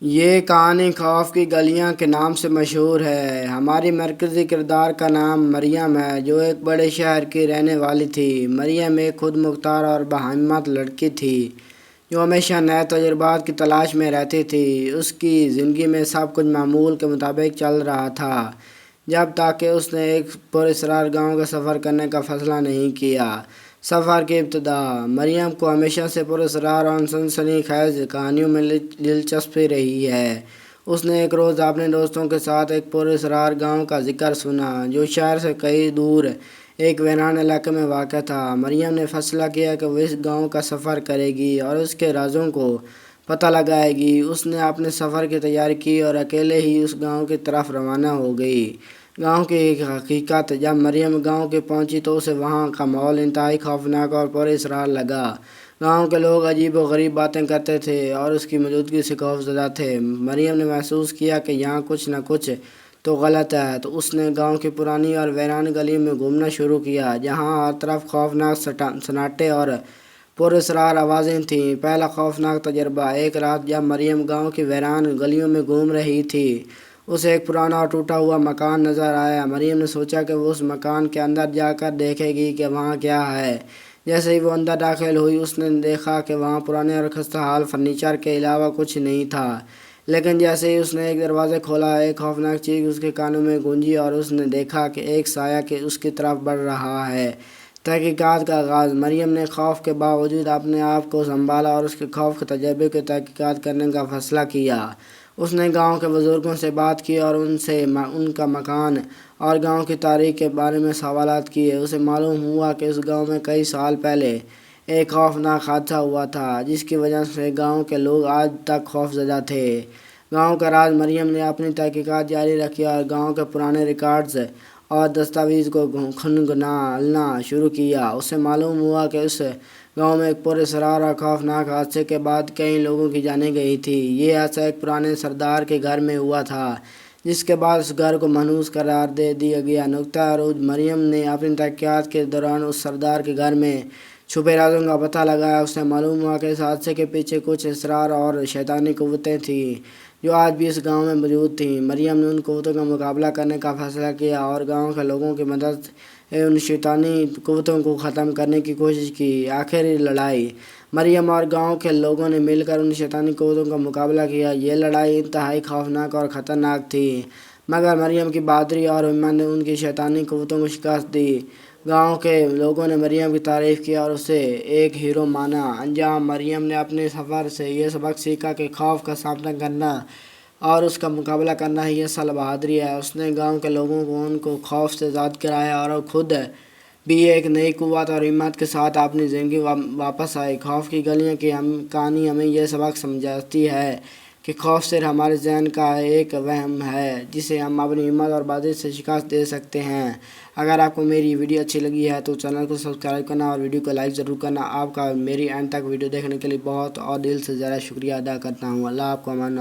یہ کہانی خوف کی گلیاں کے نام سے مشہور ہے۔ ہماری مرکزی کردار کا نام مریم ہے، جو ایک بڑے شہر کی رہنے والی تھی۔ مریم ایک خود مختار اور باہمت لڑکی تھی جو ہمیشہ نئے تجربات کی تلاش میں رہتی تھی۔ اس کی زندگی میں سب کچھ معمول کے مطابق چل رہا تھا، جب تک کہ اس نے ایک پراسرار گاؤں کا سفر کرنے کا فیصلہ نہیں کیا۔ سفر کی ابتدا مریم کو ہمیشہ سے پراسرار اور سنسنی خیز کہانیوں میں دلچسپی رہی ہے۔ اس نے ایک روز اپنے دوستوں کے ساتھ ایک پراسرار گاؤں کا ذکر سنا، جو شہر سے کئی دور ایک ویران علاقے میں واقع تھا۔ مریم نے فیصلہ کیا کہ وہ اس گاؤں کا سفر کرے گی اور اس کے رازوں کو پتہ لگائے گی۔ اس نے اپنے سفر کی تیاری کی اور اکیلے ہی اس گاؤں کی طرف روانہ ہو گئی۔ گاؤں کی حقیقت: جب مریم گاؤں کی پہنچی تو اسے وہاں کا ماحول انتہائی خوفناک اور پراسرار لگا۔ گاؤں کے لوگ عجیب و غریب باتیں کرتے تھے اور اس کی موجودگی سے خوفزدہ تھے۔ مریم نے محسوس کیا کہ یہاں کچھ نہ کچھ تو غلط ہے، تو اس نے گاؤں کی پرانی اور ویران گلیوں میں گھومنا شروع کیا، جہاں ہر طرف خوفناک سناٹے اور پراسرار آوازیں تھیں۔ پہلا خوفناک تجربہ: ایک رات جب مریم گاؤں کی ویران گلیوں میں گھوم رہی تھی، اسے ایک پرانا اور ٹوٹا ہوا مکان نظر آیا۔ مریم نے سوچا کہ وہ اس مکان کے اندر جا کر دیکھے گی کہ وہاں کیا ہے۔ جیسے ہی وہ اندر داخل ہوئی، اس نے دیکھا کہ وہاں پرانے اور خستہ حال فرنیچر کے علاوہ کچھ نہیں تھا۔ لیکن جیسے ہی اس نے ایک دروازہ کھولا، ایک خوفناک چیخ اس کے کانوں میں گونجی اور اس نے دیکھا کہ ایک سایہ اس کی طرف بڑھ رہا ہے۔ تحقیقات کا آغاز: مریم نے خوف کے باوجود اپنے آپ کو سنبھالا اور اس کے خوف کے تجربے کی تحقیقات کرنے کا فیصلہ کیا۔ اس نے گاؤں کے بزرگوں سے بات کی اور ان سے ان کا مکان اور گاؤں کی تاریخ کے بارے میں سوالات کیے۔ اسے معلوم ہوا کہ اس گاؤں میں کئی سال پہلے ایک خوفناک حادثہ ہوا تھا، جس کی وجہ سے گاؤں کے لوگ آج تک خوفزدہ تھے۔ گاؤں کا راز: مریم نے اپنی تحقیقات جاری رکھی اور گاؤں کے پرانے ریکارڈز اور دستاویز کو کھنگالنا شروع کیا۔ اسے معلوم ہوا کہ اس گاؤں میں ایک پراسرار اور خوفناک حادثے کے بعد کئی لوگوں کی جانیں گئی تھیں۔ یہ حادثہ ایک پرانے سردار کے گھر میں ہوا تھا، جس کے بعد اس گھر کو منحوس قرار دے دیا گیا۔ نقطہ عروج: مریم نے اپنی تحقیقات کے دوران اس سردار کے گھر میں چھپے رازوں کا پتہ لگایا۔ اسے معلوم ہوا کہ اس حادثے کے پیچھے کچھ اسرار اور شیطانی قوتیں تھیں، جو آج بھی اس گاؤں میں موجود تھیں۔ مریم نے ان قوتوں کا مقابلہ کرنے کا فیصلہ کیا اور گاؤں کے لوگوں کی مدد سے ان شیطانی قوتوں کو ختم کرنے کی کوشش کی۔ آخری لڑائی: مریم اور گاؤں کے لوگوں نے مل کر ان شیطانی قوتوں کا مقابلہ کیا۔ یہ لڑائی انتہائی خوفناک اور خطرناک تھی، مگر مریم کی بہادری اور ہمت نے ان کی شیطانی قوتوں کو شکست دی۔ گاؤں کے لوگوں نے مریم کی تعریف کی اور اسے ایک ہیرو مانا۔ انجام: مریم نے اپنے سفر سے یہ سبق سیکھا کہ خوف کا سامنا کرنا اور اس کا مقابلہ کرنا ہی اصل بہادری ہے۔ اس نے گاؤں کے لوگوں کو ان کو خوف سے آزاد کرایا اور خود بھی ایک نئی قوت اور ہمت کے ساتھ اپنی زندگی واپس آئی۔ خوف کی گلیاں کی کہانی ہمیں یہ سبق سمجھاتی ہے کہ خوف صرف ہمارے ذہن کا ایک وہم ہے، جسے ہم اپنی ہمت اور بہادری سے شکست دے سکتے ہیں۔ اگر آپ کو میری ویڈیو اچھی لگی ہے تو چینل کو سبسکرائب کرنا اور ویڈیو کو لائک ضرور کرنا۔ آپ کا میری اینڈ تک ویڈیو دیکھنے کے لیے بہت اور دل سے زیادہ شکریہ ادا کرتا ہوں۔ اللہ آپ کو امان